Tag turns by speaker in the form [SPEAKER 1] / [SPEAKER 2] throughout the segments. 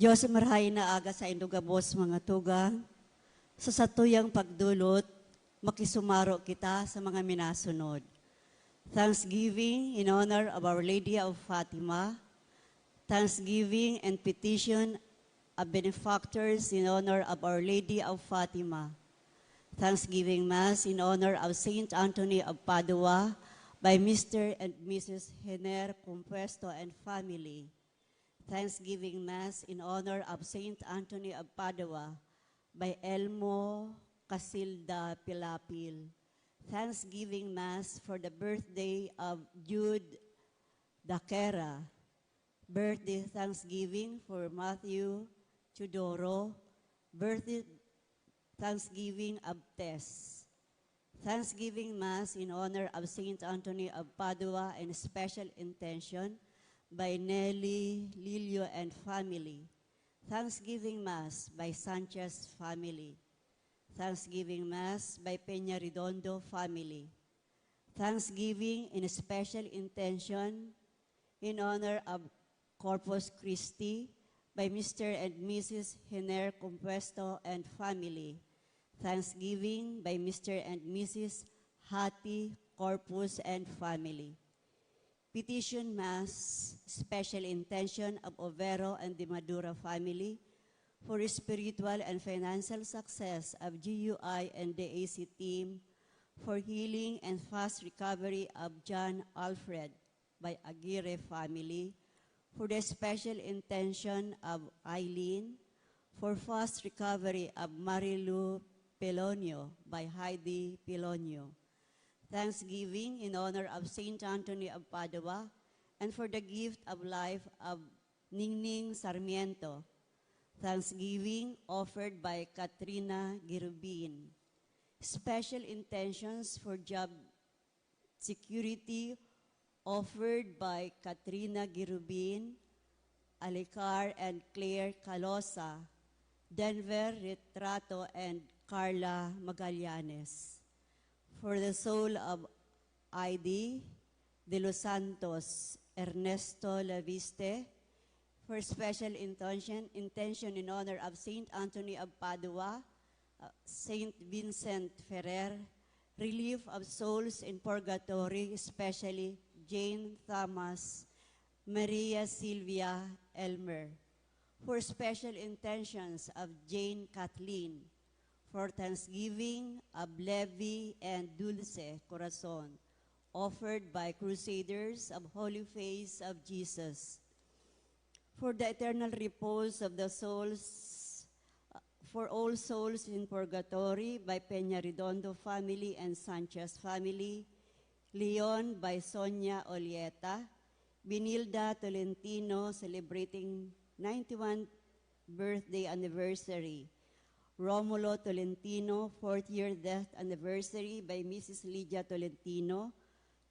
[SPEAKER 1] Diyos marahay na aga sa indugabos mga tugang, sa satuyang pagdulot, makisumaro kita sa mga minasunod. Thanksgiving in honor of Our Lady of Fatima, thanksgiving and petition of benefactors in honor of Our Lady of Fatima, Thanksgiving Mass in honor of Saint Anthony of Padua by Mr. and Mrs. Henner Compuesto and family, Thanksgiving Mass in honor of Saint Anthony of Padua by Elmo Casilda Pilapil. Thanksgiving Mass for the birthday of Jude Daquera. Birthday Thanksgiving for Matthew Chudoro. Birthday Thanksgiving of Tess. Thanksgiving Mass in honor of Saint Anthony of Padua and special intention by Nelly, Lilio, and family. Thanksgiving Mass by Sanchez family. Thanksgiving Mass by Peña Redondo family. Thanksgiving in special intention in honor of Corpus Christi by Mr. and Mrs. Henner Compuesto and family. Thanksgiving by Mr. and Mrs. Hati Corpus and family. Petition Mass, special intention of Overo and the Madura family for spiritual and financial success of GUI and the AC team for healing and fast recovery of John Alfred by Aguirre family, for the special intention of Eileen for fast recovery of Marilu Pelonio by Heidi Pelonio. Thanksgiving in honor of Saint Anthony of Padua and for the gift of life of Ningning Sarmiento. Thanksgiving offered by Katrina Girubin. Special intentions for job security offered by Katrina Girubin, Alicar and Claire Calosa, Denver Retrato, and Carla Magallanes. For the soul of ID de los Santos, Ernesto Laviste, for special intention in honor of Saint Anthony of Padua, Saint Vincent Ferrer, relief of souls in purgatory, especially Jane Thomas, Maria Silvia Elmer, for special intentions of Jane Kathleen, for Thanksgiving of Levi and Dulce Corazon, offered by Crusaders of Holy Face of Jesus, for the eternal repose of the souls, for all souls in purgatory by Peña Redondo family and Sanchez family, Leon by Sonia Olieta, Binilda Tolentino celebrating 91st birthday anniversary, Romulo Tolentino, 4th year death anniversary by Mrs. Lydia Tolentino,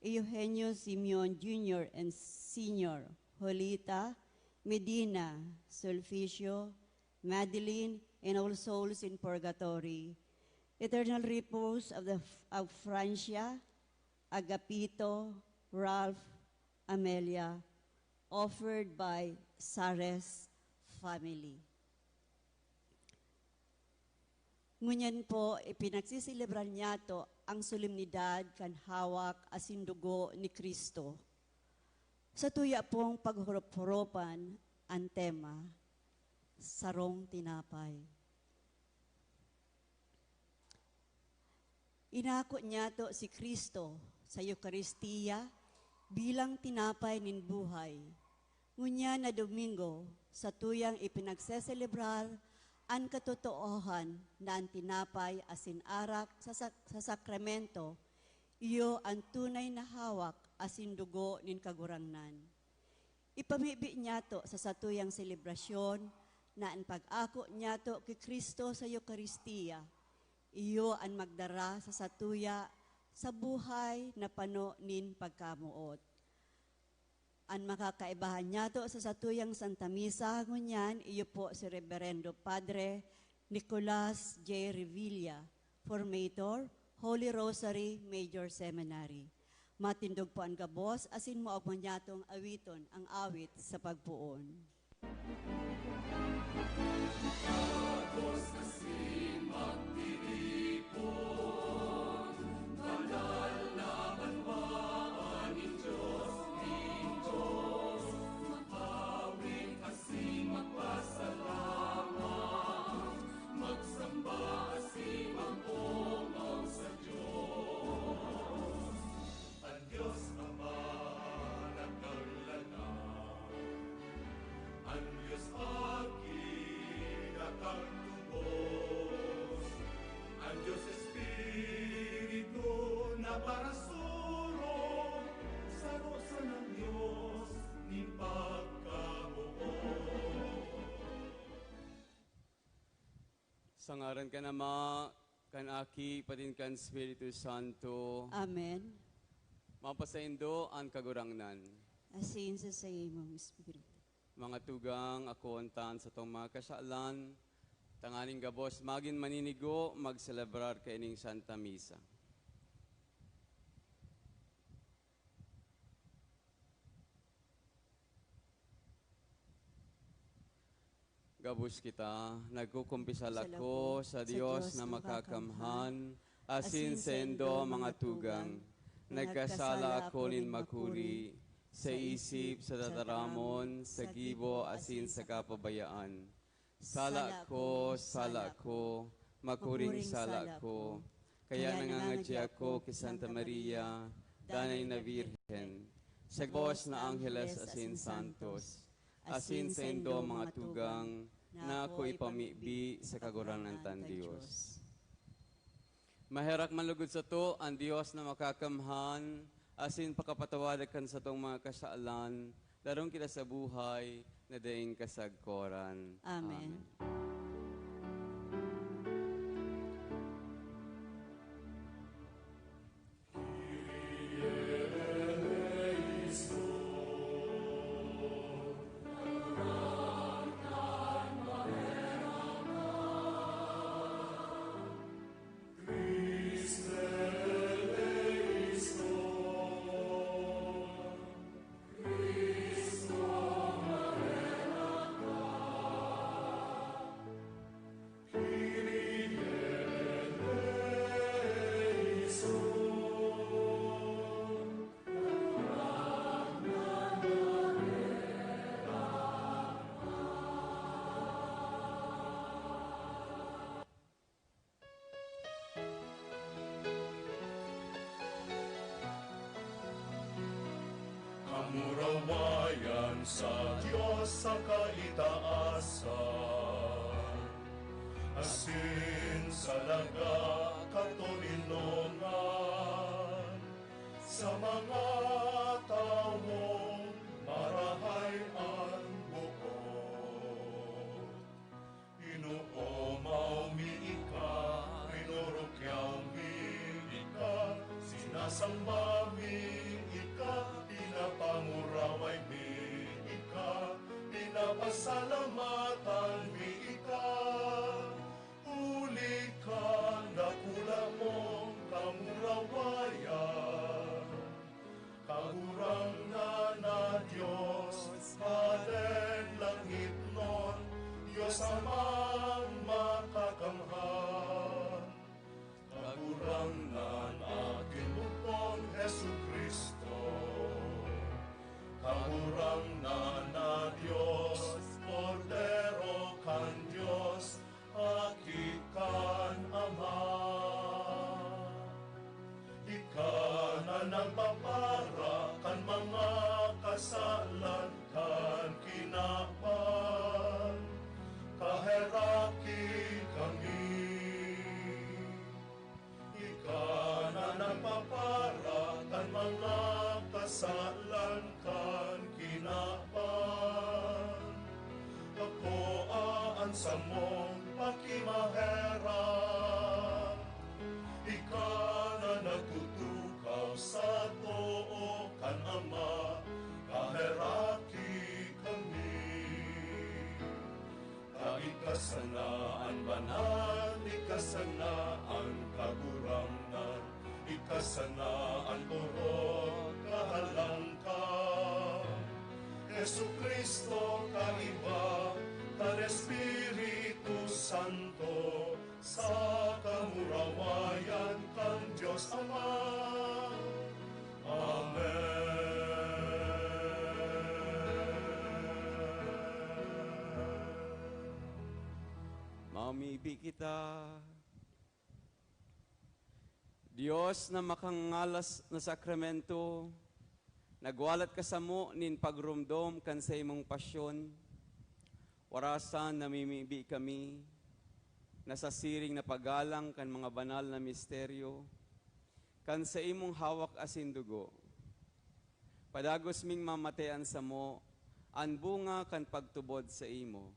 [SPEAKER 1] Eugenio Simeon Jr. and Sr., Jolita, Medina, Sulficio, Madeline, and all souls in purgatory. Eternal repose of Francia, Agapito, Ralph, Amelia, offered by Sares family. Ngunyan po, ipinagsisilibran niya to ang solemnidad kan hawak asin dugo ni Kristo. Sa tuya pong paghurup-hurupan ang tema, Sarong Tinapay. Inako niya to si Kristo sa Eucharistia bilang tinapay nin buhay. Ngunya na Domingo, sa tuyang ipinagseselebrar ang katotoohan na ang tinapay asin arak sa sakramento, iyo ang tunay na hawak asin dugo nin kagurangnan. Ipamibi niya to sa satuyang selebrasyon na ang pag-ako niya to kay Kristo sa Eucharistia, iyo ang magdara sa satuya sa buhay na pano nin pagkamuot. Ang makakaibahan niya to sa satuyang Santa Misa, ngunyan, iyo po si Reverendo Padre Nicolas J. Revilla, Formator, Holy Rosary, Major Seminary. Matindog po ang gabos, asin mo agmanyatong awiton ang awit sa pagpuon.
[SPEAKER 2] Sangaran ka nama, kan Aki, patin kan Espiritu Santo.
[SPEAKER 1] Amen.
[SPEAKER 2] Mapasaindo ang kagurangnan.
[SPEAKER 1] Asin sa imong Espiritu.
[SPEAKER 2] Mga tugang, ako antan sa itong mga kasyalan, tanganing gabos, magin maninigo, magselebrar kaining Santa Misa. Gabos kita, nagkukumpisal ako sa Diyos na makakamhan, asin sendo mga tugang, nagkasala ako nin magkuri, sa isip, sa tataramon, sa gibo, asin sa kapabayaan. Sala ko, makuring sala ko, kaya nangangadya ako kay Santa Maria, danay na Virgen, sa Diyos na Angeles asin Santos, asin sa indo mga tugang, na ako ipamibi sa kagurangan tan Diyos. Maherak manlugod sa to, ang Diyos na makakamhan, asin pakapatawadakan sa tong mga kasaalan, larong kita sa buhay, na daing kasagkoran.
[SPEAKER 1] Amen.
[SPEAKER 3] Kamurawayan sa Diyos sa kaitaasan, asin sa laga katolinongan, sa mga tawong marahay ang bukod. Inuomaw mi ika, rinurukyaw mi ika, sinasamba mi ika, pinapanguraway mi ika, pinapasalamatan mi ika. Huli ka, nakula mong kamurawayan, kagurang na Diyos, Padre langit nun, Diyos amang makakamhan. Kagurang na aking bukong Jesu Kristo, kagurang na Diyos, Cordero kan Diyos, akikan Ama. Ika na nagpapara kan mga kasalan kan kinapan, kaheraki kami. Ika na nagpapara kan mga kasalan kan kinapan, ako aan sa mong pakimaherap. Ika na nagtutukaw sa too kan Ama, kaheraki kami. Ikasanaan banal, ikasanaan kagurangan, ikasanaan turot kahalangkan. Jesu Kristo kaiba, per Espiritu Santo, sa kamurawayan kang Diyos Ama.
[SPEAKER 2] Mamibi kita. Diyos na makangalas na sakramento, nagwalat ka sa mo nin pagrumdom kan sa imong pasyon, warasan namimibi kami, nasasiring na pagalang kan mga banal na misteryo, kan sa imong hawak asin dugo. Padagos ming mamatayan sa mo, an bunga kan pagtubod sa imo.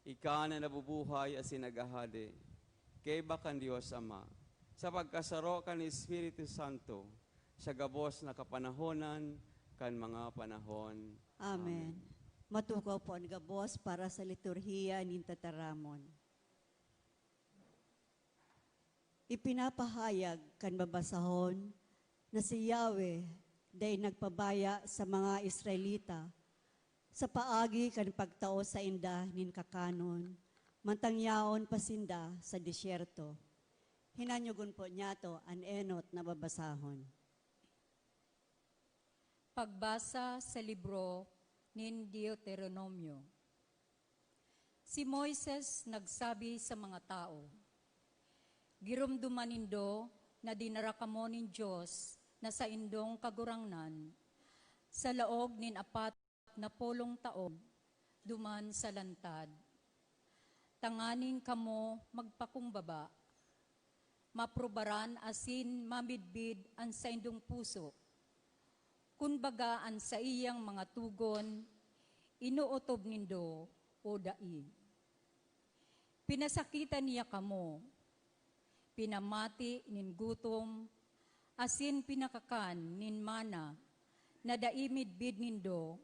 [SPEAKER 2] Ika na nabubuhay asin nagahade, kay bakan Diyos Ama, sa pagkasaro kan Espiritu Santo, sa gabos na kapanahonan kan mga panahon.
[SPEAKER 1] Amen. Matukaw po ang gabos para sa liturhiya nin tataramon. Ipinapahayag kan babasahon na si Yahweh day nagpabaya sa mga Israelita sa paagi kan pagtao sa inda nin kakanon, mantangyaon pasinda sa disyerto. Hinanyugon po niya to an enot na babasahon.
[SPEAKER 4] Pagbasa sa libro nin Deuteronomio. Si Moises nagsabi sa mga tao, girumduman nindo na dinarakamo nin Diyos na sa indong kagurangnan, sa laog nin 40 taon, duman sa lantad. Tanganing kamo magpakumbaba, maprubaran asin mamidbid an sa indong puso, kunbaga an sa iyang mga tugon, inuotob nindo o dai. Pinasakitan niya kamo, pinamati nin gutom, asin pinakakan nin mana, na daimidbid nindo,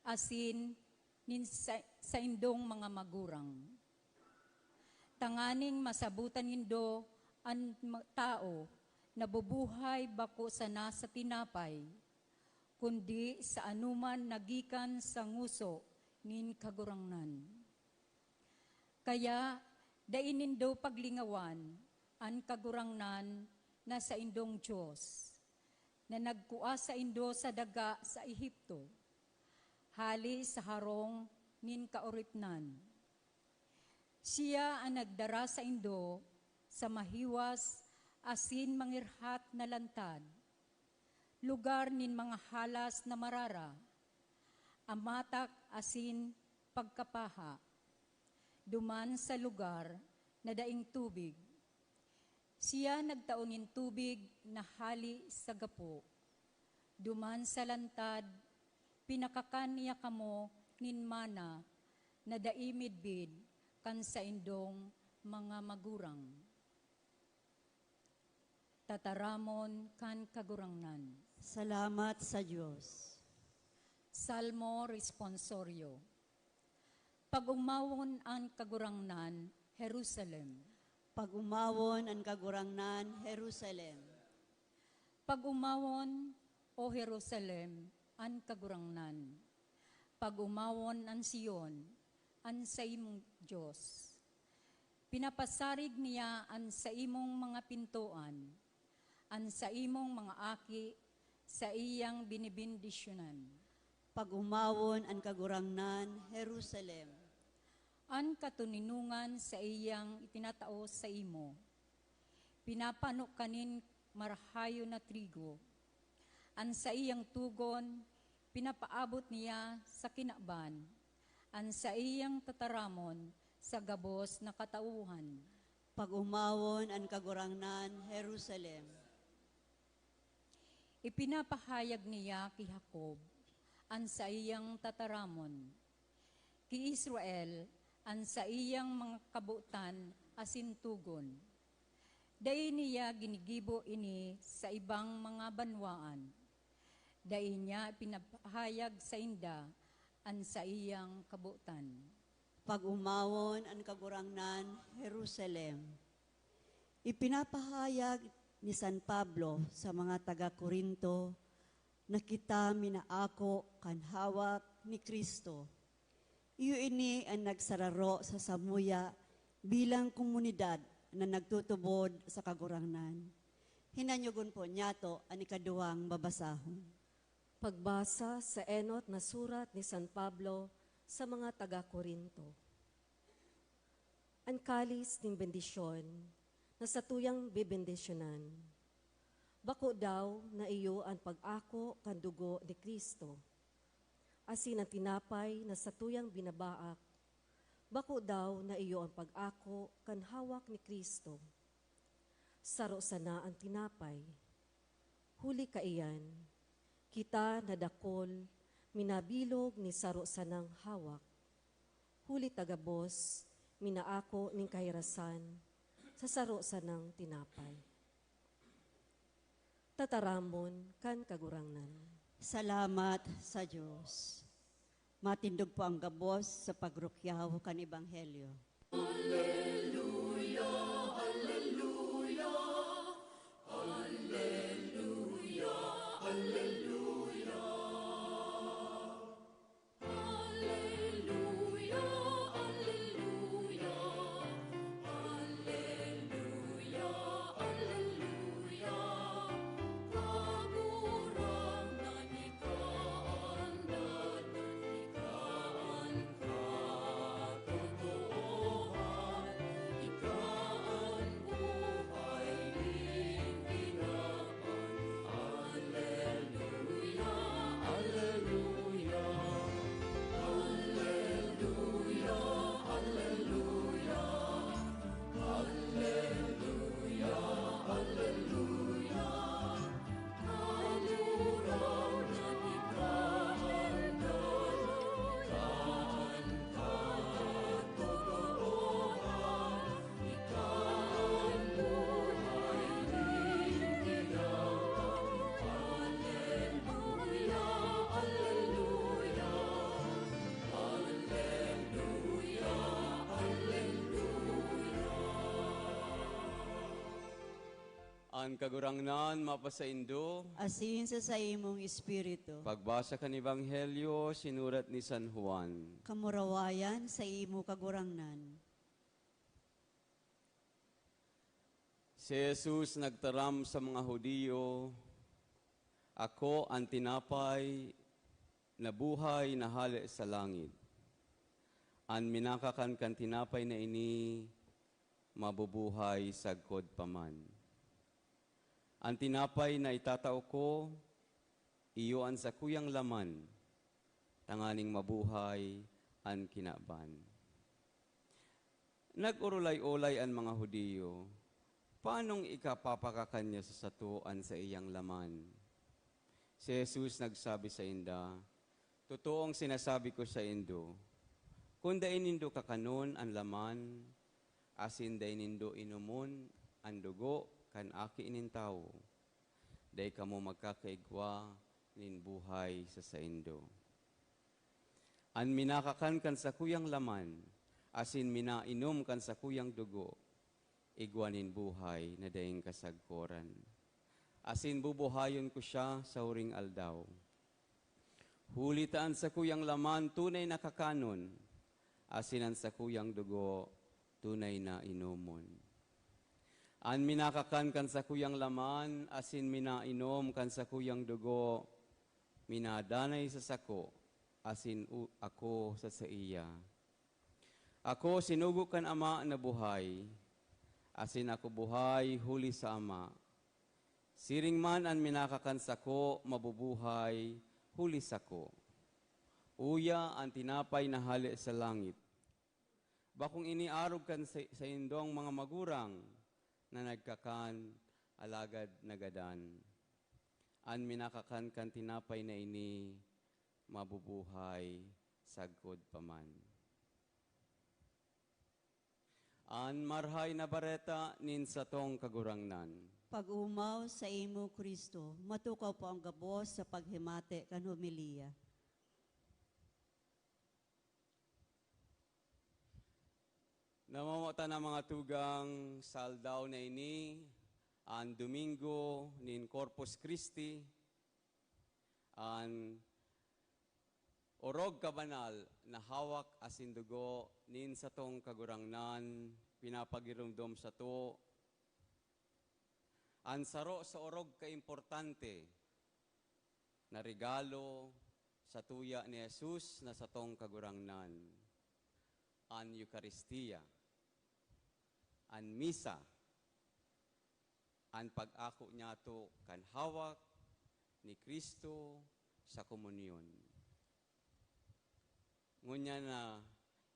[SPEAKER 4] asin nin sa indong mga magurang. Tanganing masabutan nindo ang tao na bubuhay bako sa nasa tinapay, kundi sa anuman nagikan sa nguso nin kagurangnan. Kaya dainindo paglingawan ang kagurangnan na sa indong Diyos, na nagkua sa indo sa daga sa Ehipto, hali sa harong nin kauripnan. Siya ang nagdara sa indo sa mahiwas asin mangirhat na lantad, lugar nin mga halas na marara, amatak asin pagkapaha, duman sa lugar na daing tubig. Siya nagtaonin tubig na hali sa gapo, duman sa lantad, pinakakan niya kamo nin mana na daimidbid kan sa indong mga magurang. Tataramon kan kagurangnan.
[SPEAKER 1] Salamat sa Diyos.
[SPEAKER 4] Salmo Responsorio. Pag-umawon ang kagurangnan, Jerusalem.
[SPEAKER 1] Pag-umawon ang kagurangnan, Jerusalem.
[SPEAKER 4] Pag-umawon, o Jerusalem, ang kagurangnan. Pag-umawon ang Sion, ang sa imong Diyos. Pinapasarig niya ang sa imong mga pintuan, ang sa imong mga aki, sa iyang binibindisyonan.
[SPEAKER 1] Pag-umawon ang kagurangnan, Jerusalem.
[SPEAKER 4] Ang katuninungan sa iyang itinatao sa imo. Pinapano kanin marhayo na trigo. Ang sa iyang tugon, pinapaabot niya sa kinaban. Ang sa iyang tataramon, sa gabos na katauhan.
[SPEAKER 1] Pag-umawon ang kagurangnan, Jerusalem.
[SPEAKER 4] Ipinapahayag niya ki Jacob, ang sa iyang tataramon. Ki Israel, ang sa iyang mga kabutan asin tugon. Dai niya ginigibo ini sa ibang mga banwaan. Dai niya pinapahayag sa inda ang sa iyang kabutan.
[SPEAKER 1] Pag-umawon ang kagurangnan, Jerusalem. Ipinapahayag ni San Pablo sa mga taga-Korinto na kita minaako kan hawak ni Kristo. iyo ini ang nagsararo sa samuya bilang komunidad na nagtutubod sa kagurangnan. Hinanyugon po niyato ang ikaduwang babasahon.
[SPEAKER 5] Pagbasa sa enot na surat ni San Pablo sa mga taga-Korinto. Ang kalis ng bendisyon na sa tuyang bibendisyonan. Bako daw na iyo ang pag-ako kan dugo ni Kristo. Asin ang tinapay na sa tuyang binabaak. Bako daw na iyo ang pag-ako kan hawak ni Kristo. Saro sana ang tinapay. Huli ka iyan. Kita nadakol, minabilog ni saro sanang hawak. Huli tagabos, minaako ning kahirasan, sa saro sanang tinapay. Tataramon kan kagurangnan.
[SPEAKER 1] Salamat sa Diyos. Matindog po ang gabos sa pagrukyaw kan Ebanghelyo.
[SPEAKER 2] Ang kagurangnan mapasaindo.
[SPEAKER 1] Asin sa imong espiritu.
[SPEAKER 2] Pagbasa kan Ebanghelyo, sinurat ni San Juan.
[SPEAKER 1] Kamurawayan sa imo kagurangnan.
[SPEAKER 2] Si Jesus nagtaram sa mga Hudiyo, ako ang tinapay na buhay na hali sa langit. Ang minakakan kan tinapay na ini, mabubuhay sagkod paman. Ang tinapay na itatao ko, iyo ang sa kuyang laman, tanganing mabuhay ang kinaban. Nag-urulay-ulay ang mga Hudiyo, paanong ikapapakakanya sa satuan sa iyang laman? Si Jesus nagsabi sa inda, totoong sinasabi ko sa indo, kung dain nindo kakanon ang laman, asin dain nindo inumon ang dugo, kan aki inin tao, day kamo magkakaigwa nin buhay sa saindo. An minakakan kan sa kuyang laman, asin minainom kan sa kuyang dugo, igwanin buhay na daing kasagkoran. Asin bubuhayon ko siya sa huring aldaw. Hulitaan sa kuyang laman, tunay na kakanon, asinan sa kuyang dugo, tunay na inumon. An minakakan kan sa kuyang laman, asin minainom kan sa kuyang dugo, minadanay sa sako, asin ako sa iya. Ako sinugo kan ama na buhay, asin ako buhay huli sa ama. Siring man an minakakan sako, mabubuhay huli sako. Uya ang tinapay na hali sa langit. Bakong iniarog kan sa indong mga magurang, na nagkakan alagad nagadan. An minakakan kan tinapay na ini, mabubuhay sagkod paman. An marhay na bareta nin satong kagurangnan.
[SPEAKER 1] Pag-umaw sa imo Kristo, matukaw po ang gabos sa paghimate kan homilia.
[SPEAKER 2] Namamata na mga tugang saldaw na ini, ang Domingo nin Corpus Christi, ang orog kabanal na hawak asin dugo nin sa tong kagurangnan pinapagirumdom sa to. Ansaro sa orog kaimportante na regalo sa tuya ni Jesus na sa tong kagurangnan. An Eucharistia, an Misa, an pag-ako niya to kan hawak ni Kristo sa komunyon. Ngunya na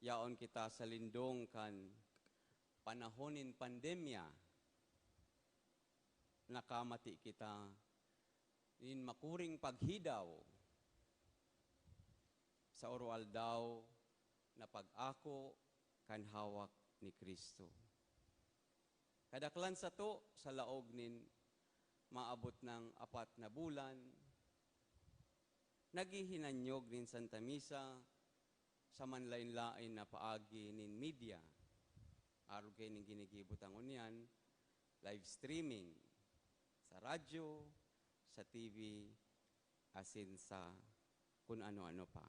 [SPEAKER 2] yaon kita sa lindong kan panahonin pandemya, nakamati kita in makuring paghidaw sa oral daw na pag-ako kan hawak ni Kristo. Kadaklan sa to, sa laog nin maabot ng 4 na bulan, naghihinanyog nin Santa Misa sa manlain-lain na paagi nin media. Araw kayo nin ginigibutan unyan, live streaming sa radyo, sa TV, asin sa kung ano-ano pa.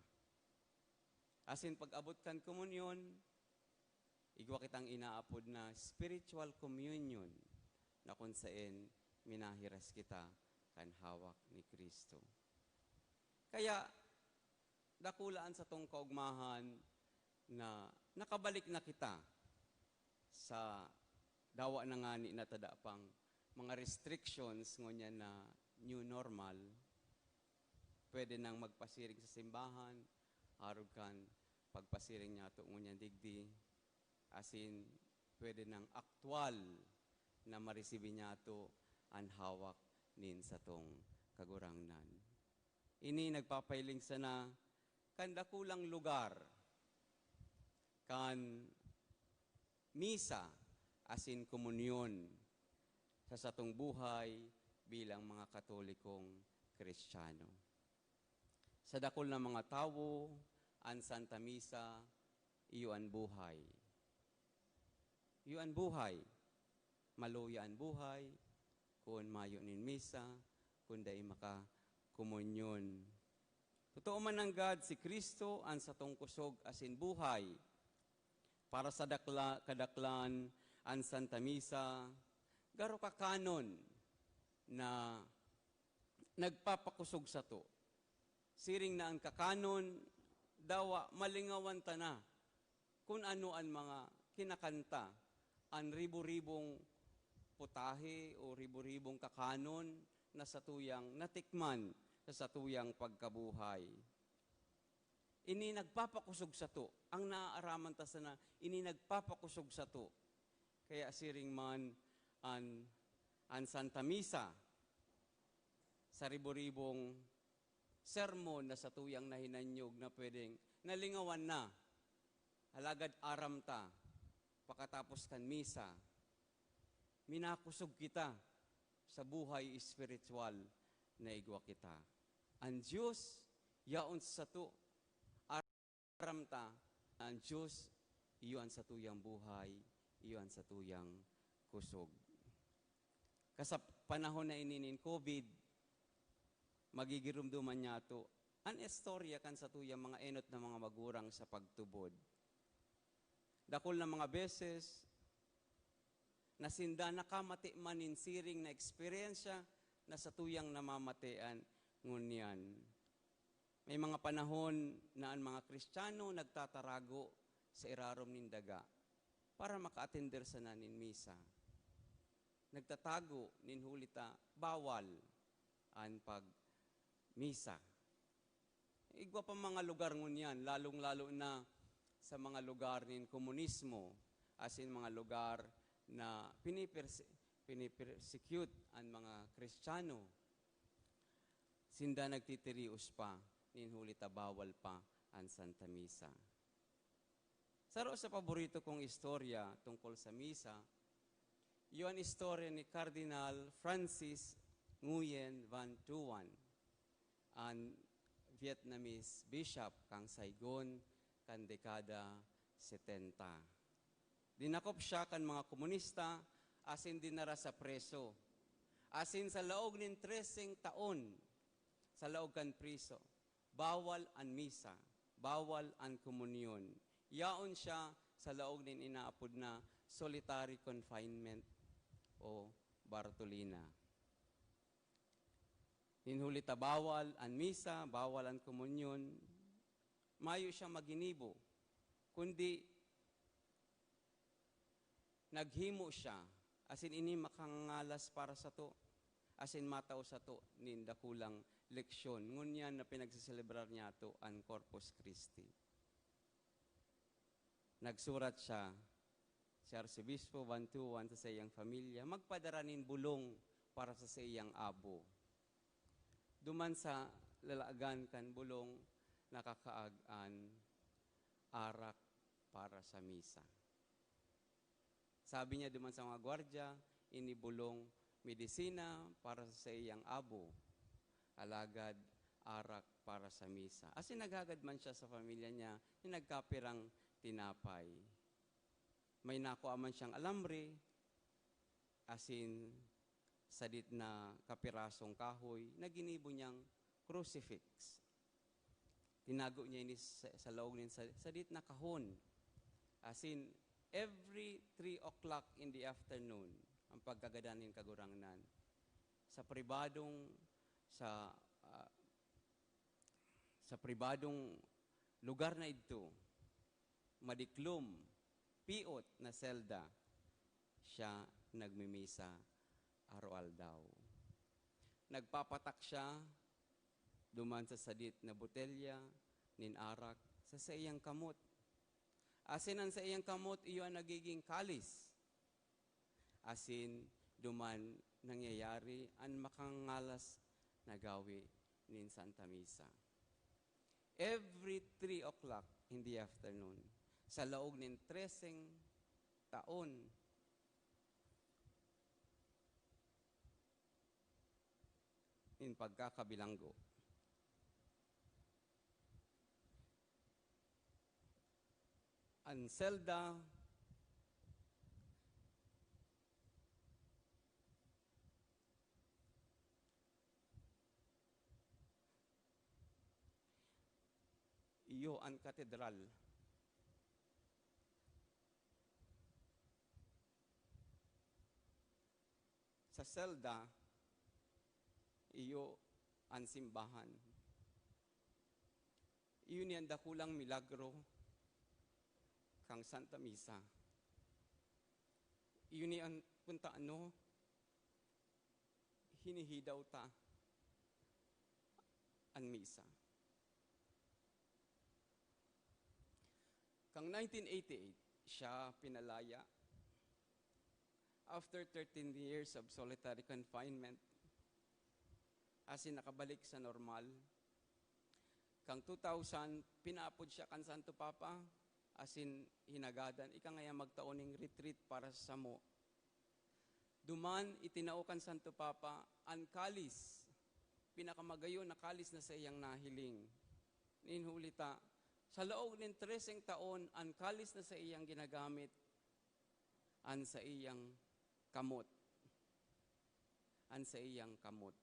[SPEAKER 2] Asin pag-abot kan komunyon, igwa kitang inaapod na spiritual communion na kung saan minahiras kita kan hawak ni Kristo. Kaya, dakulaan sa tong kaugmahan na nakabalik na kita sa dawa na nga ni natadapang mga restrictions ngunyan na new normal. Pwede nang magpasiring sa simbahan, arog kan pagpasiring niya ito ngunyan digdi, asin pwede nang aktual na marisibi niya ito ang hawak nin sa tong kagurangnan. Ini nagpapailing sana kan dakulang lugar, kan misa, asin komunyon sa satong buhay bilang mga Katolikong Kristiyano. Sa dakol na mga tawo, ang Santa Misa, iyo ang buhay. Iyo ang buhay. Maluya ang buhay, kung mayo nin misa, kung dai maka-komunyon. Totoo man ng God, si Kristo ang satong kusog asin buhay. Para sa kadaklan, ang Santa Misa, garo ka kanon na nagpapakusog sa to. Siring na ang kakanon, dawa malingawan ta na kung ano ang mga kinakanta, ang ribu-ribong putahe o ribu-ribong kakanon na sa tuyang natikman sa tuyang pagkabuhay. Ini nagpapakusog sa to. Ang naaaraman ta sana, ini nagpapakusog sa to. Kaya siring man ang Santa Misa sa ribu-ribong sermon na sa tuyang nahinanyog na pwedeng nalingawan na, halagad aram ta, pakatapos kan misa, minakusog kita sa buhay espiritual na igwa kita. Ang Diyos, yaon sa to, aram ta, ang Diyos, iyon sa tuyang buhay, iyon sa tuyang kusog. Kasap panahon na ininin COVID, magigirumduman niya to, an istorya kan sa tuyang mga enot na mga magurang sa pagtubod. Dakol na mga beses, nasinda nakamati manin siring na eksperyensya na sa tuyang namamatean ngunyan. May mga panahon na ang mga Kristiyano nagtatarago sa irarom nin daga para maka-attender sa nanin misa. Nagtatago nin hulita, bawal ang pag-misa. Igwa pa mga lugar ngunyan, lalong-lalo na sa mga lugar nin komunismo, as in mga lugar na pinipersecute ang mga Kristiyano. Sinda nagtitirios pa, ninhulita bawal pa ang Santa Misa. Saro sa paborito kong istorya tungkol sa Misa, yun istorya ni Cardinal Francis Nguyen Van Thuan, ang Vietnamese bishop kang Saigon kan dekada 70. Dinakop siya kan mga komunista, asin dinara sa preso. Asin sa laog nin 13 taon, sa laog kan priso. bawal ang misa, bawal ang komunyon. Yaon siya sa laog nin inaapod na solitary confinement o Bartolina. Ninhulita bawal ang misa, bawal ang komunyon, mayo siya maginibo, kundi naghimo siya, asin ini makangalas para sa to, asin mataw sa to, nin dakulang leksyon, ngunyan na pinagsiselebrar niya to ang Corpus Christi. Nagsurat siya, si Arcibispo Banwaan sa iyang pamilya, magpadaranin bulong para sa iyang abo. Duman sa lalagan kan bulong, nakakaagan arak para sa misa. Sabi niya duman sa mga gwardya, inibulong medisina para sa iyang abo, alagad arak para sa misa. Asin naghagad man siya sa pamilya niya, nagkapirang tinapay. May nakuha man siyang alambre, asin sadit na kapirasong kahoy, na ginibo niyang crucifix. Tinago niya ini sa laog nin sadit na kahon. Asin, every 3 o'clock in the afternoon, ang pagkagadanin kagurangnan, sa pribadong lugar na ito, madiklom, piot na selda, siya nagmimisa araw daw. Nagpapatak siya duman sa sadit na botelya nin arak sa iyang kamot. Asin ang sa iyang kamot, iyo ang nagiging kalis. Asin duman nangyayari ang makangalas na gawi nin Santa Misa. Every 3 o'clock in the afternoon, sa laog nin 13 taon, in pagkakabilanggo. Ang selda iyo ang katedral. Sa selda, iyo ang simbahan. Iyo niyan dakulang milagro kang Santa Misa. Iyo niyan punta hinihidaw ta ang misa. Kang 1988, siya pinalaya. After 13 years of solitary confinement, asin nakabalik sa normal. Kang 2000, pinaapod siya kan Santo Papa, asin hinagadan, ika ngaya magtaoning retreat para sa samo. Duman, itinao kan Santo Papa, ang kalis, pinakamagayon na kalis na sa iyang nahiling. Ninhulita, sa laog ng 13 taon, ang kalis na sa iyang ginagamit, ang sa iyang kamot. Ang sa iyang kamot.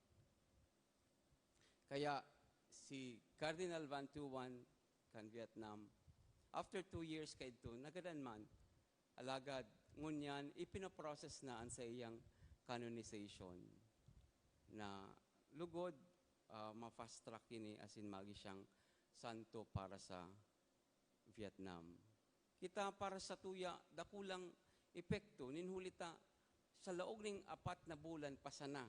[SPEAKER 2] Kaya si Cardinal Banwaan kan Vietnam, after 2 years kay ito, nagadan man, alagad, ngunyan, ipinoprocess na ang sa iyang canonization na lugod, ma-fast track ini asin magi siyang santo para sa Vietnam. Kita para sa tuya, dakulang epekto, ninhulita, sa laog ning 4 na bulan pasana.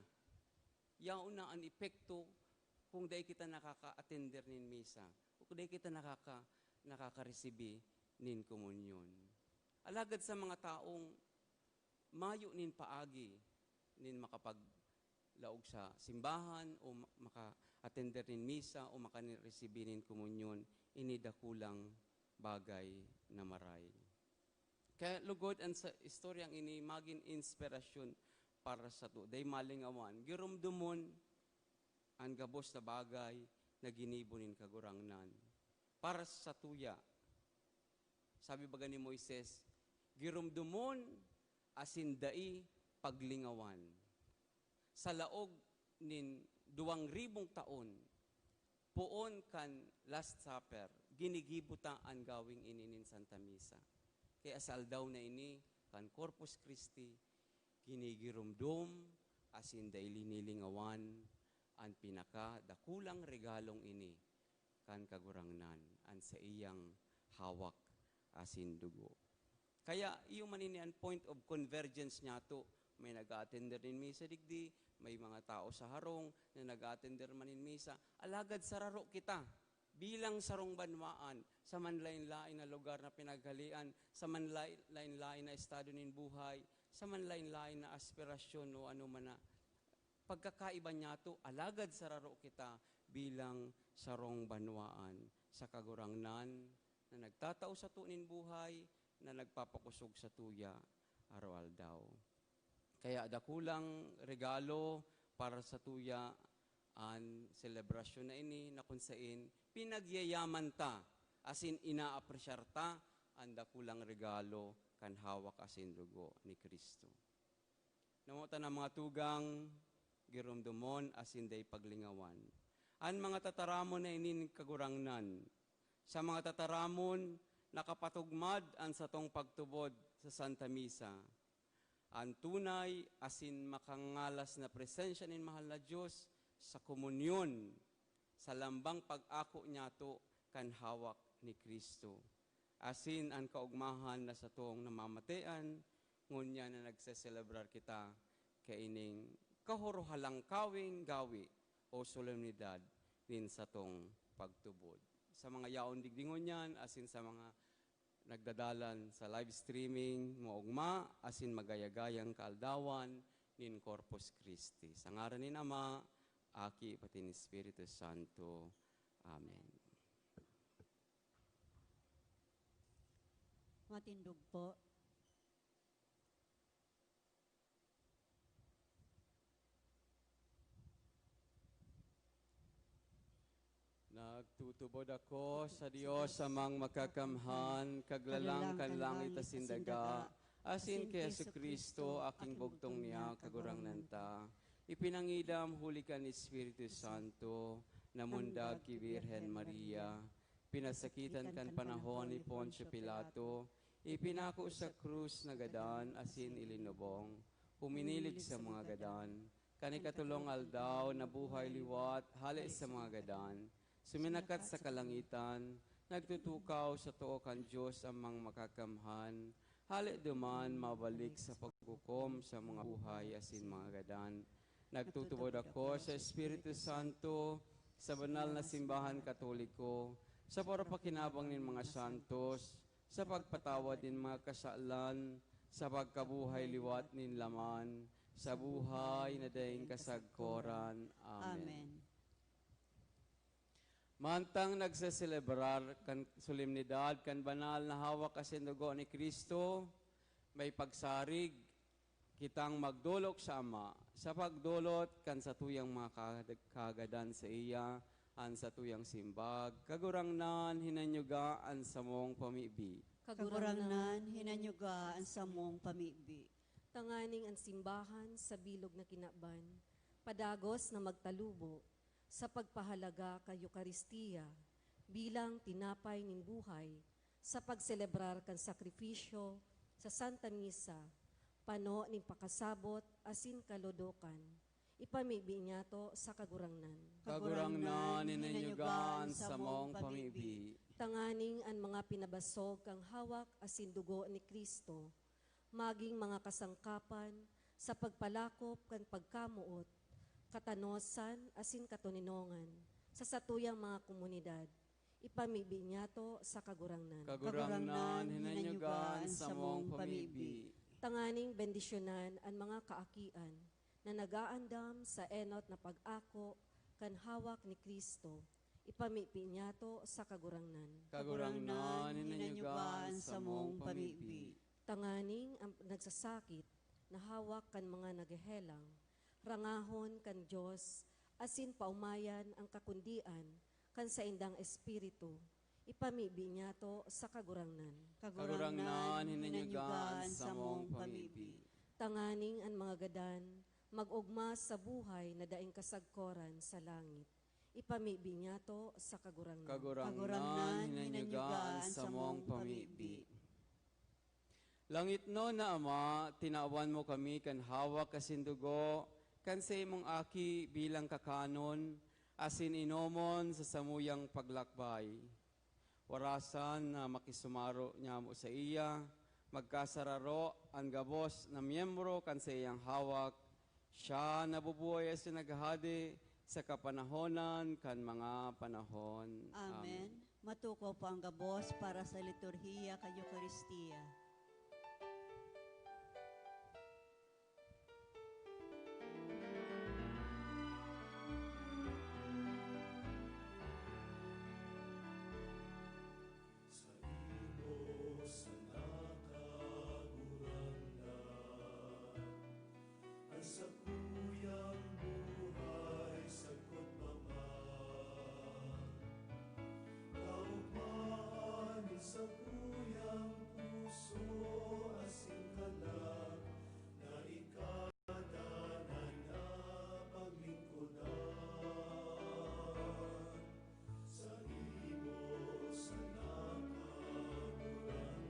[SPEAKER 2] Yaon na ang epekto kung dahil kita nakaka-attender nin misa, o kung dahil kita nakaka-receive nin komunyon. Alagad sa mga taong mayo nin paagi, nin makapaglaog sa simbahan, o maka-attender nin misa, o maka-receive nin komunyon, inidakulang bagay na maray. Kaya lugod ang sa istoryang ini maging inspirasyon para sa to. Day malingawan, girumdumon ang gabos na bagay na ginibunin kagurangnan. Para sa tuya, sabi baga ni Moises, girumdumon asin dai paglingawan. Sa laog nin 2,000 taon, Poon kan Last Supper, ginigibuta ang gawing ininin Santa Misa. Kaya asal daw na ini, kan Corpus Christi, ginigirumdum, asin daili nilingawan, ang pinaka-dakulang regalong ini, kan kagurangnan, ang sa iyang hawak, asin dugo. Kaya iyo manini ang point of convergence niya to, may nag-attender in Misa digdi, may mga tao sa harong na nag-attender man in Misa, alagad sararo kita, bilang sarong Banwaan, sa manlain-lain na lugar na pinaghalian, sa manlain-lain na estado nin buhay, sa manlain-lain na aspirasyon o ano man na, pagkakaiba niya to, alagad sararo kita bilang sarong Banwaan sa kagurangnan na nagtatao sa tunin buhay, na nagpapakusog sa tuya, arawal daw. Kaya dakulang regalo para sa tuya ang selebrasyon na ini na kung saan pinagyayaman ta, asin inaapresyar ta ang dakulang regalo kan hawak asin dugo ni Kristo. Namuta na mga tugang, girumdumon asin day paglingawan. Ang mga tataramon na inin kagurangnan, sa mga tataramon nakapatugmad ang satong pagtubod sa Santa Misa, ang tunay asin makangalas na presensya nin mahal na Diyos sa komunyon, sa lambang pag-ako niya to kan hawak ni Kristo. Asin ang kaugmahan na sa tong namamatean, ngunya na nagseselebrar kita kaining kahorohalang kawing gawi o solemnidad din sa tong pagtubod. Sa mga yaon digdingon yan, asin sa mga nagdadalan sa live streaming, maugma, asin magayagayang kaaldawan, nin Corpus Christi. Sa ngaran ni Ama, Aki, pati ni Espiritu Santo. Amen.
[SPEAKER 1] Matindog po.
[SPEAKER 2] Nagtutubod ako sa Diyos amang makakamhan, kaglalang kan langit asin daga, asin kay Jesucristo aking bugtong niya kagurangnan ta. Ipinangidam huli ka ni Espiritu Santo, namundag ki Virhen Maria, pinasakitan kan panahon ni Poncio Pilato, ipinako sa krus na gadan asin ilinubong, huminilig sa mga gadan, kanikatulong aldaw na buhay liwat, hali sa mga gadan, suminakat sa kalangitan, nagtutukaw sa tuo kan Diyos amang makakamhan, hali duman mabalik sa pagkukom sa mga buhay asin mga gadan. Nagtutubod ako sa Espiritu Santo, sa banal na simbahan katoliko, sa parapakinabang nin mga santos, sa pagpatawad nin mga kasalan, sa pagkabuhay liwat nin laman, sa buhay na daing kasagkoran. Amen. Mantang nagseselebrar kan solemnidad kan banal na hawak asin dugo ni Kristo, may pagsarig kitang magdulok sa Ama, sa pagdulot kan sa tuyang mga kagadan sa iya, an sa tuyang simbag, kagurangnan hinanyuga an samong pamibi.
[SPEAKER 1] Kagurangnan, hinanyuga ang samong pamibi.
[SPEAKER 5] Tanganing ang simbahan sa bilog na kinaban, padagos na magtalubo, sa pagpahalaga kay Eucharistia, bilang tinapay nin buhay, sa pagselebrar kan sakripisyo sa Santa Misa, pano ning pakasabot asin kalodokan, ipamibi niya to sa kagurangnan.
[SPEAKER 2] Kagurangnan hinanyuga an samong pamibi.
[SPEAKER 5] Tanganing ang mga pinabasog kang hawak asin dugo ni Kristo, maging mga kasangkapan sa pagpalakop kan pagkamuot, katanosan asin katuninongan sa satuyang mga komunidad, ipamibi niya to sa kagurangnan.
[SPEAKER 2] Kagurangnan hinanyuga an samong pamibi.
[SPEAKER 5] Tanganing bendisyonan ang mga kaakian na nagaandam sa enot na pag-ako kan hawak ni Kristo, ipamipi niya to sa kagurangnan.
[SPEAKER 2] Kagurangnan hinanyuga an samong pamibi.
[SPEAKER 5] Tanganing ang nagsasakit na hawak kan mga naghehelang, rangahon kan Diyos, asin paumayan ang kakundian kan sa indang espiritu, ipamibi niya to sa kagurangnan.
[SPEAKER 2] Kagurangnan hinanyuga an samong pamibi.
[SPEAKER 5] Tanganing ang mga gadan, mag-ugma sa buhay na daing kasagkoran sa langit, ipamibi niya to sa kagurangnan.
[SPEAKER 2] Kagurangnan, hinanyugaan sa mong pamibi. Langit no na Ama, tinaawan mo kami kan hawak kasindugo, kan sa imong aki bilang kakanon, asin inomon sa samuyang paglakbay. Warasan na makisumaro niya mo sa iya, magkasararo ang gabos na miyembro kan sa iyang hawak, siya nabubuhay as naghahadi sa kapanahonan kan mga panahon.
[SPEAKER 1] Amen. Matuko po ang gabos para sa liturhiya kay Eucharistia.
[SPEAKER 3] Sa imo sa nakagurangnan, ang sakuyang buhay sagot paman. Kaugmahan sa kuyang puso asing kalag, na ikadanay na paglingkudan. Sa imo sa nakagurangnan,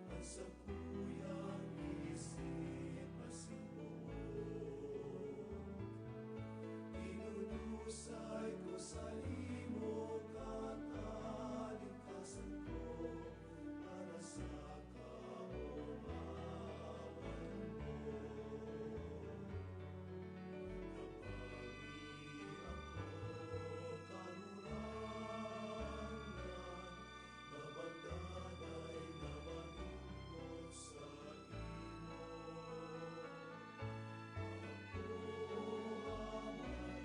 [SPEAKER 3] ang sakuyang isip masibuok. Inunusay ko sa imo katalingkasan ko, para sa kaumawan mo. Kapagi ako karurangan, nabagdanay na maningkod sa imo. Ako aman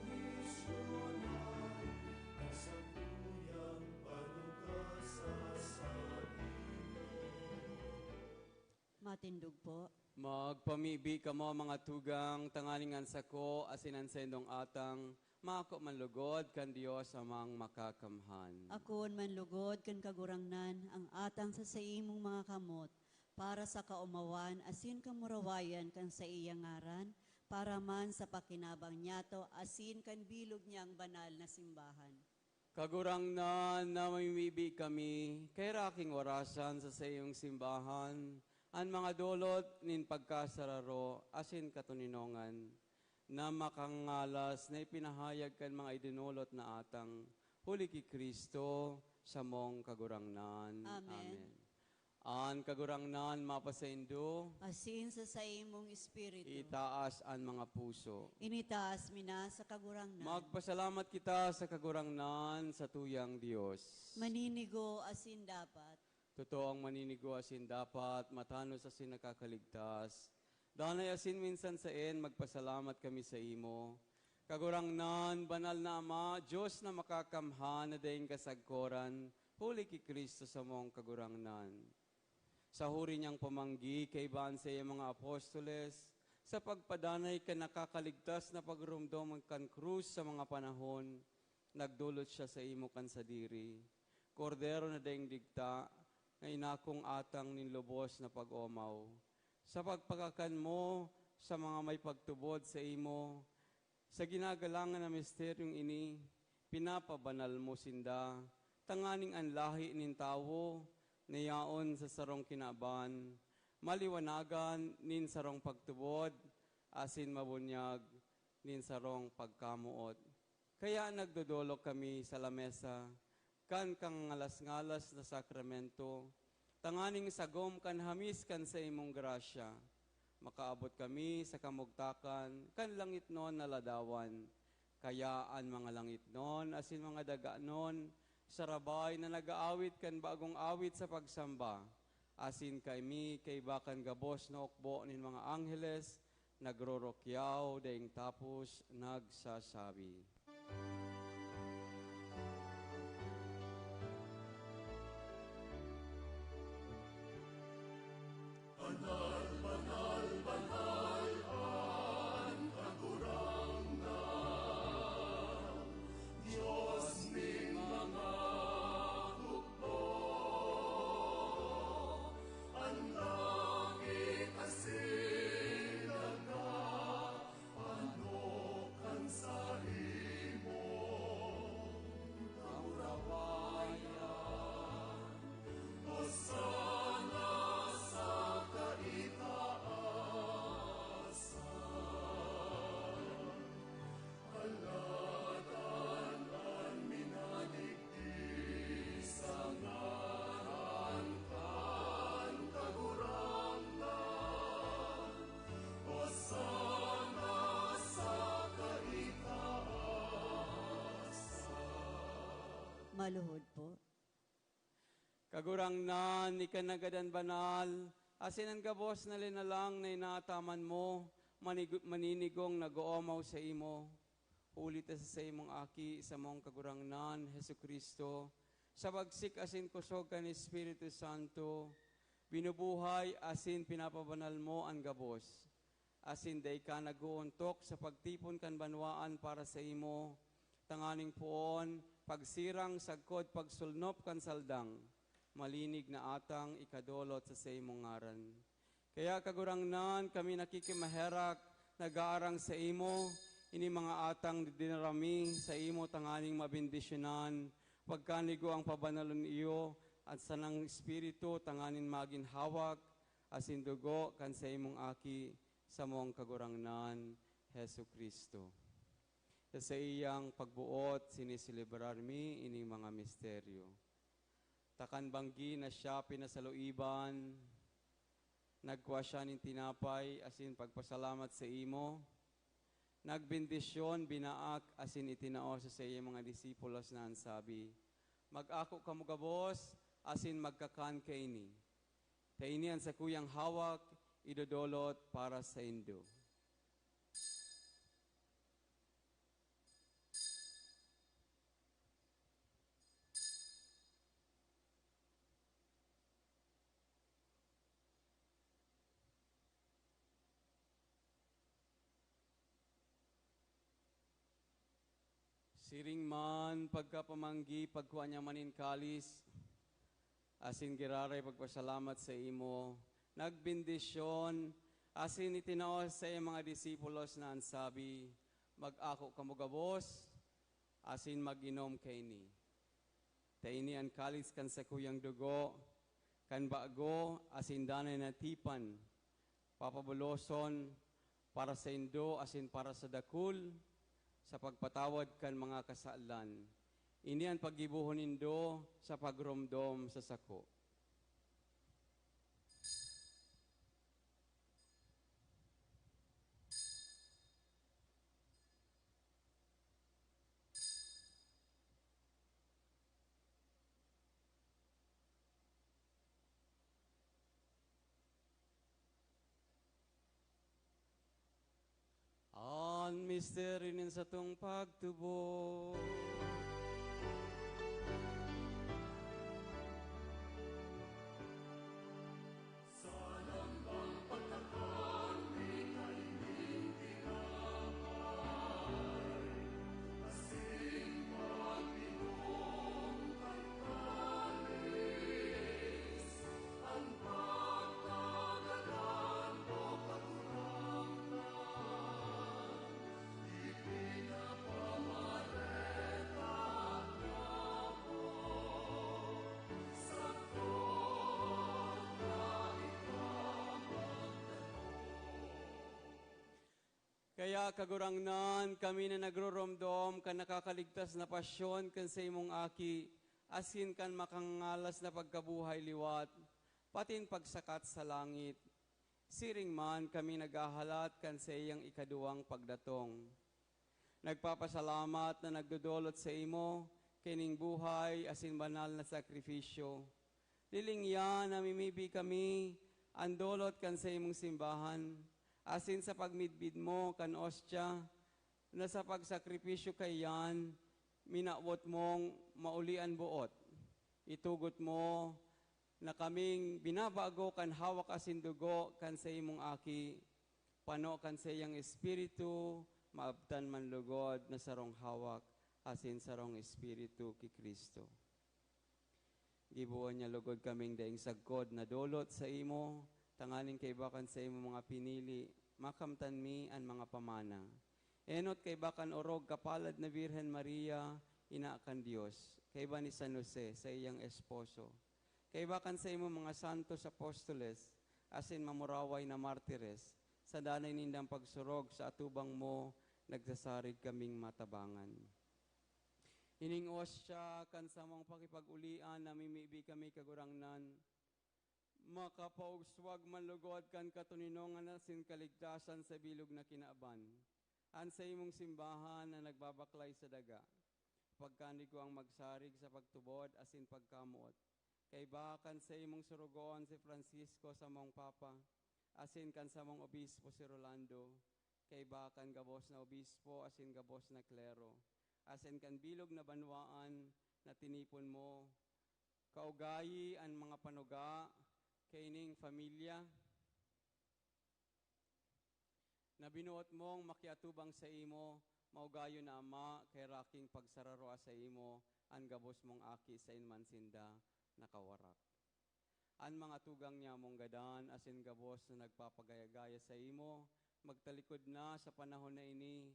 [SPEAKER 3] bendisyonan, ang sakuyang panugasa sa imo.
[SPEAKER 1] Matindog po.
[SPEAKER 2] Magpamibi ka mo mga tugang, tanganingan sako, asinan sendong atang, mako manlugod kan Dios amang makakamhan.
[SPEAKER 1] Akon manlugod kan kagurangnan ang atang sa imong mga kamot para sa kaumawan asin kamurawayan kan sa iyang ngaran para man sa pakinabang niyato asin kan bilog niyang banal na simbahan.
[SPEAKER 2] Kagurangnan na mamimibi kami, kay raking warasan sa iyong simbahan, ang mga dolot nin pagkasararo, asin katuninongan, na makangalas na ipinahayag kan mga idinulot na atang, huli ki Kristo sa mong kagurangnan.
[SPEAKER 1] Amen.
[SPEAKER 2] An kagurangnan mapasaindo,
[SPEAKER 1] Asin sa imong espiritu.
[SPEAKER 2] itaas an mga puso.
[SPEAKER 1] Initaas mina sa kagurangnan.
[SPEAKER 2] Magpasalamat kita sa kagurangnan sa tuyang Diyos.
[SPEAKER 1] Maninigo asin dapat.
[SPEAKER 2] Totoong maninigo asin dapat, matanos asin nakakaligtas. Danay asin minsan sa magpasalamat kami sa imo. Kagurangnan, banal na Ama, Diyos na makakamhan na daing kasagkoran, huli ki Kristo sa mong kagurangnan. Sa huri niyang pamanggi, kay baan sa iyang mga apostoles, sa pagpadanay ka nakakaligtas na pagrumdom kan krus sa mga panahon, nagdulot siya sa imo kan sadiri. Kordero na daing digta, na inakong atang ninlubos na pag-omaw. Sa pagpakakan mo sa mga may pagtubod sa imo, sa ginagalangan na misteryong ini, pinapabanal mo sinda, tanganing ang lahi nin tawo, nayaon sa sarong kinaban, maliwanagan nin sarong pagtubod, asin mabunyag nin sarong pagkamuot. Kaya nagdodolok kami sa lamesa, kan kang ngalas-ngalas na sakramento, tanganing sagom kan hamis kan sa imong grasya, makaabot kami sa kamugtakan, kan langit non naladawan, kaya ang mga langit non, asin mga daga non, sarabay na nag-aawit kan bagong awit sa pagsamba, asin kami kay bakan gabos na okbo nin mga angheles, nagrorokyaw daing tapos nagsasabi.
[SPEAKER 3] Banal, banal, banal ang kagurangnan, Diyos ning mga hukbo. Ang langit asin daga,
[SPEAKER 1] maluhod po.
[SPEAKER 2] Kagurangnan, ikanagadan banal, asin ang gabos na linalang na inataman mo, maninigong nag-oomaw sa imo. Ulit sa imong aki, sa mong kagurangnan, Hesu Kristo, sa bagsik asin kusog kan Espiritu Santo, binubuhay asin pinapabanal mo ang gabos. Asin day ka nag-uuntok sa pagtipon kan banwaan para sa imo, tanganing puon, pagsirang sagkod pagsulnop kan saldang, malinig na atang ikadolot sa imong ngaran. Kaya kagurangnan kami nakikimaherak, nag-aarang sa imo, ini mga atang dinarami sa imo tanganing mabindisyonan, pagkanigo ang pabanalon iyo, at sanang Espiritu tanganin magin hawak, asin dugo kan sa imong aki, sa mong kagurangnan, Hesu Kristo. Sa iyang pagbuot, sinisilibrar mi ini mga misteryo. Takan banggi na siya pinasaluiban, nagkuha siya ng tinapay, asin pagpasalamat sa imo, nagbindisyon, binaak, asin itinaos sa iyang mga disipulos na ansabi, mag-ako kamugabos, asin magkakan kaini. Kainian sa kuyang hawak, idodolot para sa indo. Siring man, pagkapamanggi, pagkuha niya manin kalis, asin giraray pagpasalamat sa imo, nagbindisyon, asin itinaos sa iyong mga disipulos na ansabi, mag-ako kamugabos, asin mag-inom kaini. Taini ang kalis kan sa kuyang dugo, kan bago, asin danay na tipan, papabuloson, para sa indo, asin para sa dakul, sa pagpatawad kan mga kasaalan. Ini ang paggibuhon nindo sa pagromdom sa sako. Ang misteryo nin sa tong pagtubo. Kaya kagurangnan kami na nagroromdom kan nakakaligtas na pasyon kan sa imong aki, asin kan makangalas na pagkabuhay liwat, patin pagsakat sa langit. Siring man kami naghahalat kan sa iyang ikaduwang pagdatong. Nagpapasalamat na nagdudulot sa imo, kining buhay asin banal na sakripisyo. Lilingyan na mimibi kami, andolot kan sa imong simbahan, asin sa pagmidbid mo kan ostya, na sa pagsakripisyo kayan, minawot mong maulian buot. Itugot mo na kaming binabago kan hawak asin dugo kan sa imong aki, pano kan sa iyang espiritu, maabtan man lugod na sarong hawak asin sarong espiritu ki Kristo. Gibuon niya lugod kaming daing sagkod na dolot sa imo, tanganing kay bakan sa imo mga pinili, makamtan mi ang mga pamana. Enot kay bakan orog kapalad na Birhen Maria, ina kan Dios, kay ba ni San Jose sa iyang esposo. Kay bakan sa imo mga santos apostoles, asin mamuraway na martires, sa danay nindang pagsurog sa atubang mo, nagsasarig kaming matabangan. Iningos siya kan sa mong pakipag-ulian na mimibi kami kagurangnan, makapaugswag manlugod kan katuninongan asin kaligtasan sa bilog na kinaaban. An sa imong simbahan na nagbabaklay sa daga. pagkani ko ang magsarig sa pagtubod asin pagkamuot. Kay bakan sa imong surugoon si Francisco sa mong papa, asin kan sa mong obispo si Rolando, kay bakan gabos na obispo asin gabos na klero, asin kan bilog na banwaan na tinipon mo, kaugayi ang mga panuga, kaining familia, na binuot mong makiatubang sa imo, maugayo na ama, kay raking pagsararoa sa imo, ang gabos mong aki sa inmansinda, nakawarak. Ang mga tugang niya mong gadan, asin gabos na nagpapagaya-gaya sa imo, magtalikod na sa panahon na ini,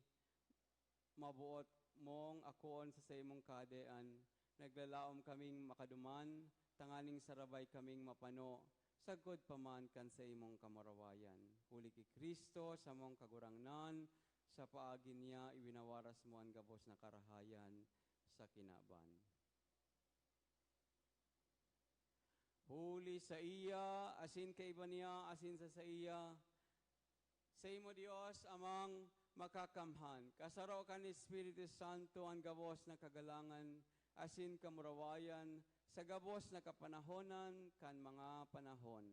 [SPEAKER 2] mabuot mong akoon sa imong kadean, naglalaom kaming makaduman, tanganing sarabay kaming mapano, sagod paman kan sa imong kamarawayan. Huli ki Kristo sa mong kagurangnan, sa paagi niya iwinawaras mo ang gabos na karahayan sa kinaban. Huli sa iya, asin kay iba niya, asin sa iya, sa imo Dios amang makakamhan. Kasaro kan Espiritu Santo ang gabos na kagalangan, asin kamurawayan, sa gabos na kapanahonan kan mga panahon.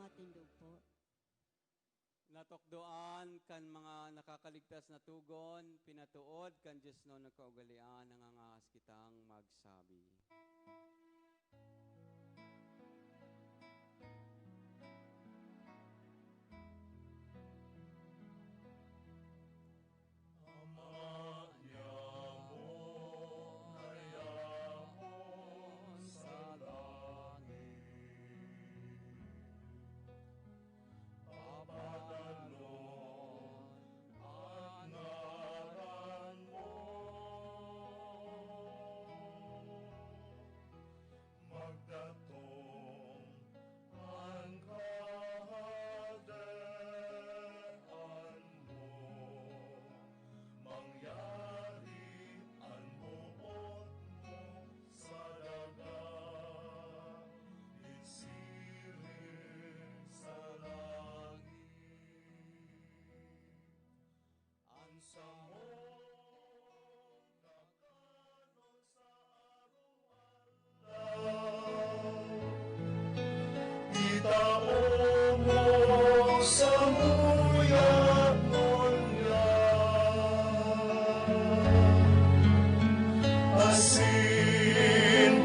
[SPEAKER 1] Matindog po.
[SPEAKER 2] Natokdoan kan mga nakakaligtas na tugon, pinatuod kan Diyos no nagkaugalian, nangangas kitang magsabi.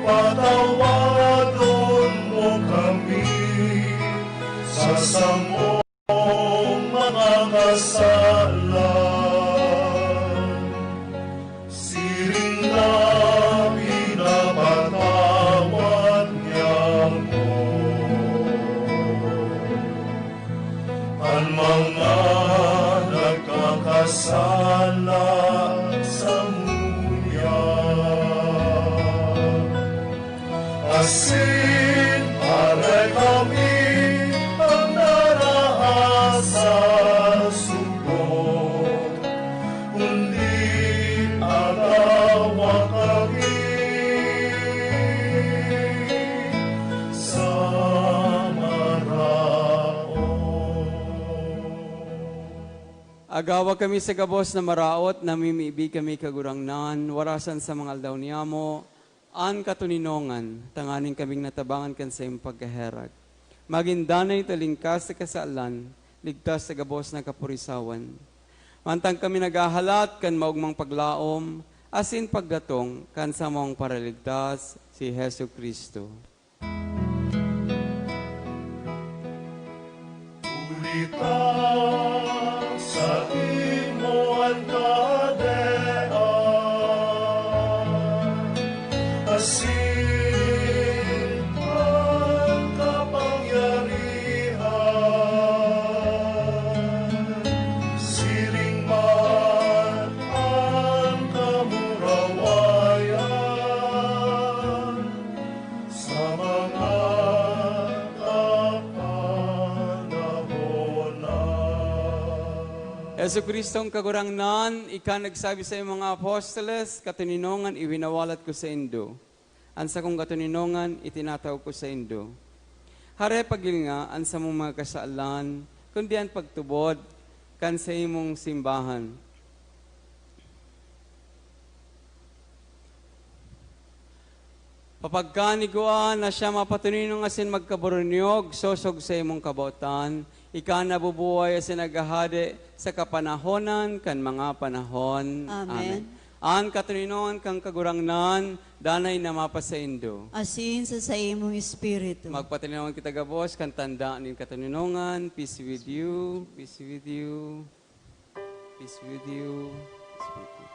[SPEAKER 3] Patawadon mo kami sa samong mga kasalan. Siring na pinapatawad niya mo ang mga nagkakasala sa asin para kami ang narahasa sugod, kundi agawa kami sa maraon.
[SPEAKER 2] Agawa kami sa gabos na maraot, namimibi kami kagurangnan, warasan sa mga aldaw niyamo, an katuninongan, tanganing kaming natabangan kan sa iyong pagkaherag. Magindanay talingkas sa kasaalan, ligtas sa gabos na kapurisawan. Mantang kami nagahalat kan maugmang paglaom, asin paggatong kan sa mong paraligtas, si Hesu Kristo.
[SPEAKER 3] Ulita sa
[SPEAKER 2] Yesu Kristong kagurangnan, ika nagsabi sa iyong mga apostoles, katuninongan iwinawalat ko sa indo. Ansa kong katuninongan, itinatawag ko sa indo. Hare pagil nga, ansa mong mga kasaalan, kundi ang pagtubod, kan sa imong simbahan. Papagkaniguan na siya mapatuninong asin magkaburunyog, sosog sa imong kabautan, ika nabubuhay asin nagahade sa kapanahonan kan mga panahon.
[SPEAKER 1] Amen.
[SPEAKER 2] An katuninongan kang kagurangnan, danay na mapasaindo.
[SPEAKER 1] Asin sa imong espiritu.
[SPEAKER 2] Magpatuninongan kita gabos, kan tanda nin katuninongan, peace with you, peace with you, peace with you, peace with you.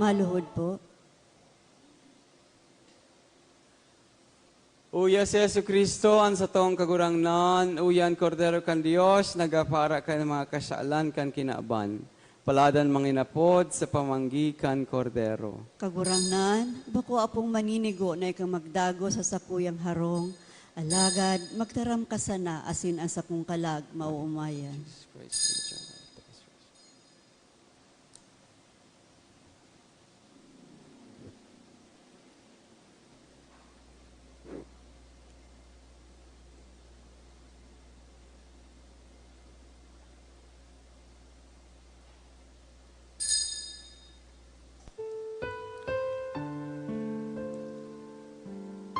[SPEAKER 1] Maluhod po.
[SPEAKER 2] Uya si Yesu Kristo, ang sa tong kagurangnan, uyan kordero kan Dios, nagapara kan mga kasaalan kan kinaaban. Paladan manginapod sa pamanggi kan kordero.
[SPEAKER 1] Kagurangnan, bako apong maninigo na ikang magdago sa sakuyang harong, alagad magtaram ka sana asin ang sakong kalag mauumayan.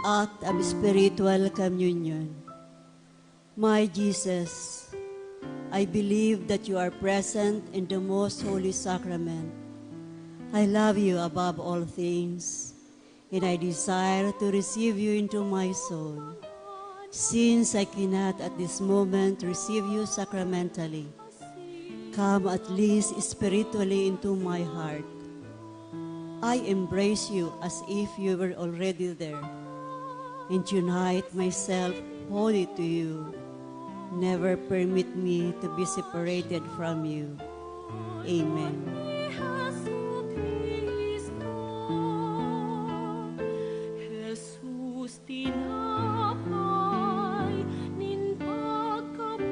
[SPEAKER 1] Act of spiritual communion. My Jesus, I believe that you are present in the most holy sacrament. I love you above all things, and I desire to receive you into my soul. Since I cannot at this moment receive you sacramentally, come at least spiritually into my heart. I embrace you as if you were already there, and unite myself wholly to you. Never permit me to be separated from you. Amen.
[SPEAKER 6] Jesus, tinapay, nin pagkabuhay,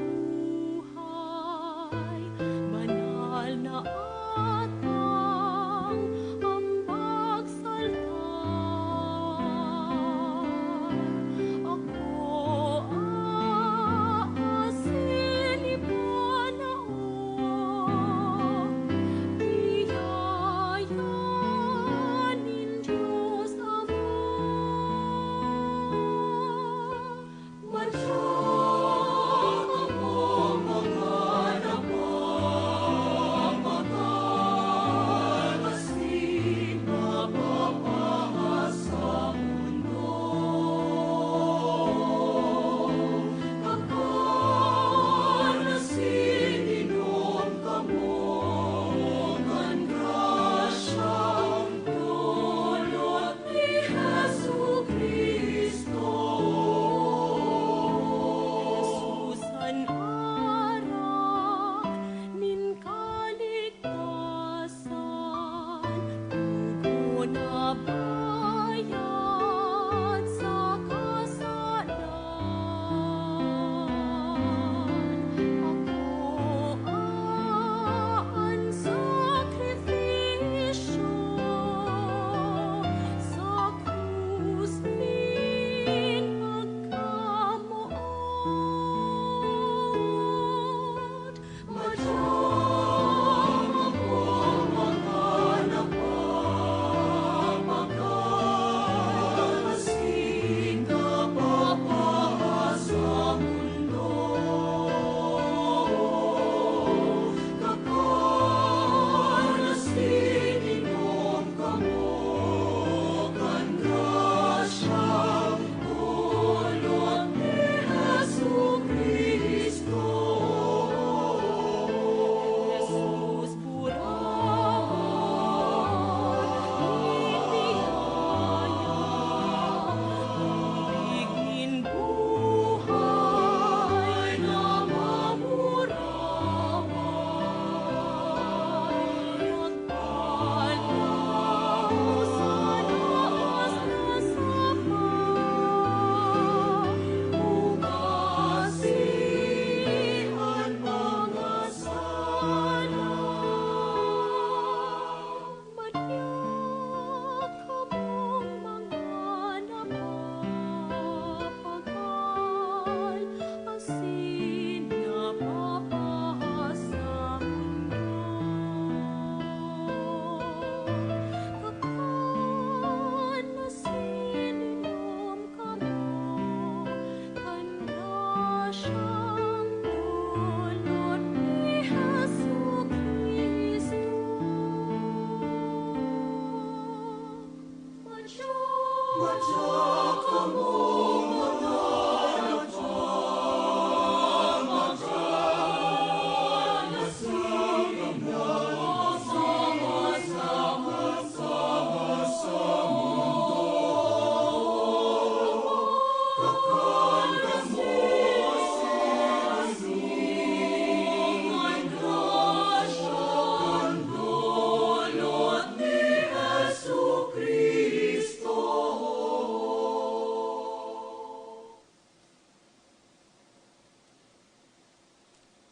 [SPEAKER 6] banal na atang ambag saltan. Ako aasin ipanao,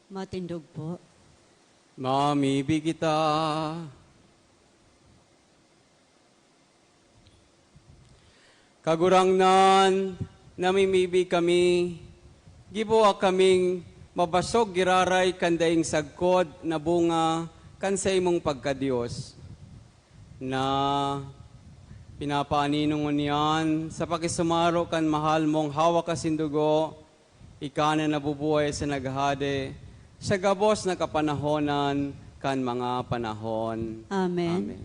[SPEAKER 1] Matindog po.
[SPEAKER 2] Mamibig kita. Kagurangnan, namimibig kami, gibuwa kaming mabasog giraray kandaing sagkod na bunga kan sa imong pagkadiyos na pinapaaninong niyan sa pakisumaro kan mahal mong hawak kasindugo, ika na nabubuhay sa naghade, sa gabos na kapanahonan kan mga panahon.
[SPEAKER 1] Amen.
[SPEAKER 2] Amen.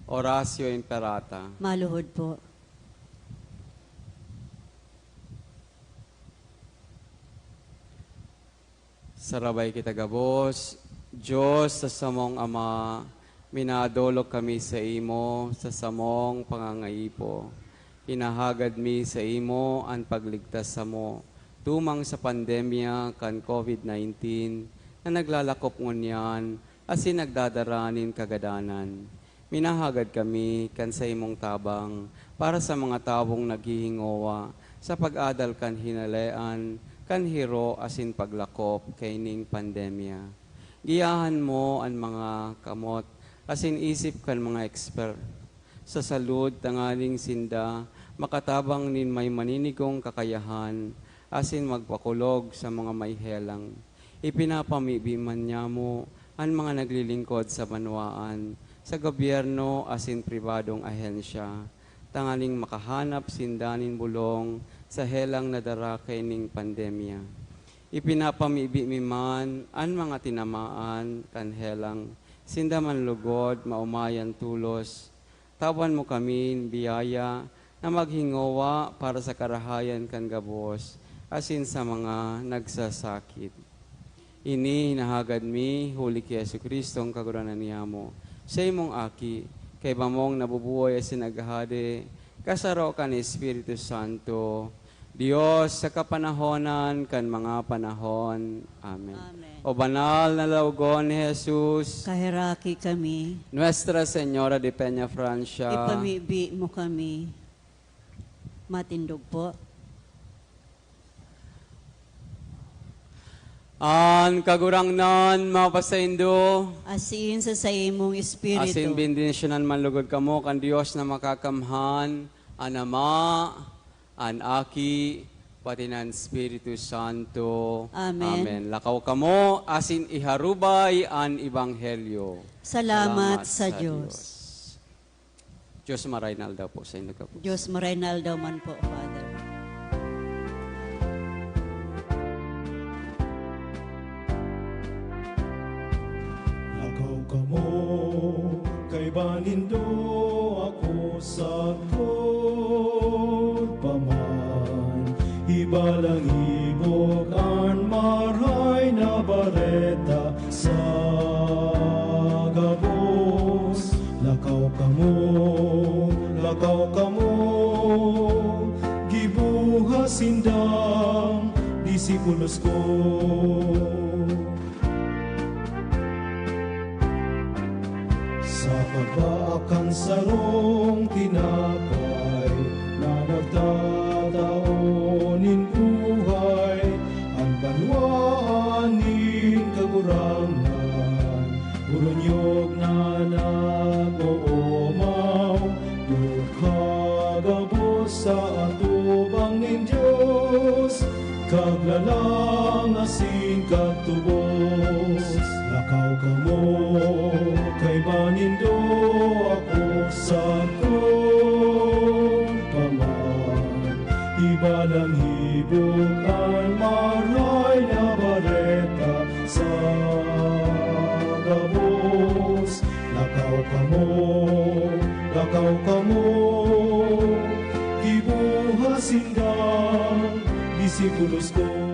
[SPEAKER 2] Oratio Imperata.
[SPEAKER 1] Maluhod po.
[SPEAKER 2] Sarabay kita gabos, Diyos sa samong Ama, minadolok kami sa imo sa samong pangangaipo. Pinahagad mi sa imo ang pagligtas sa mo, tumang sa pandemya kan COVID-19 na naglalakop ngunyan asin nagdadaranin kagadanan. Minahagad kami kan sa imong tabang para sa mga tawong naghihingowa sa pag-adal kan hinalean, kan hiro asin paglakop kaining pandemya. Giyahan mo ang mga kamot asin isip kan mga expert. Sa salud tanganing sinda, makatabang nin may maninigong kakayahan, asin magpakulog sa mga may helang. Ipinapamibiman niya mo ang mga naglilingkod sa Banwaan, sa gobyerno asin pribadong ahensya, tangaling makahanap sindanin bulong sa helang nadara kaining pandemya. Ipinapamibiman ang mga tinamaan kan helang, sindaman lugod, maumayan tulos. Tawan mo kami biyaya na maghingowa para sa karahayan kan gabos, asin sa mga nagsasakit. Ini hinahagad mi, huli ki Jesucristo ang kaguranan niya mo. Sa imong aki, kay bamong nabubuhay asin naghade, kasaro kan Espiritu Santo, Diyos sa kapanahonan kan mga panahon. Amen.
[SPEAKER 1] Amen.
[SPEAKER 2] O banal na lawgon ni Jesus,
[SPEAKER 1] Kahiraki kami.
[SPEAKER 2] Nuestra Señora de Peña Francia,
[SPEAKER 1] Ipamibi mo kami. Matindog po.
[SPEAKER 2] an kagurangnan mapasaindo,
[SPEAKER 1] Asin sa imong espiritu.
[SPEAKER 2] asin bendisyonan manlugod kamo kan Dios na makakamhan, an Ama, an Aki, pati ng Espiritu Santo.
[SPEAKER 1] Amen.
[SPEAKER 2] Lakaw kamo, asin iharubay an Ebanghelyo.
[SPEAKER 1] Salamat sa Diyos.
[SPEAKER 2] Diyos maraynal daw po sa inyo ka po.
[SPEAKER 1] Diyos marinal daw man po, Father.
[SPEAKER 3] Lakaw kamo, kay banindo ako sa paman. Ibalang ibog an maray na bareta sa gabos. Lakaw kamo, gibuha sindang disipulos ko. Sa pagbaakan sarong tinapay na nagtataonin buhay, ang banwaanin kagurangan, burunyog na nag-oomaw, dukagabos sa atubang nin Diyos, kaglalang asin katubos. Lakaw kamo, kay banindo ako sa paman. Ibalang hibog ang maray na bareta sa gabos. Lakaw kamo, disipulos ko.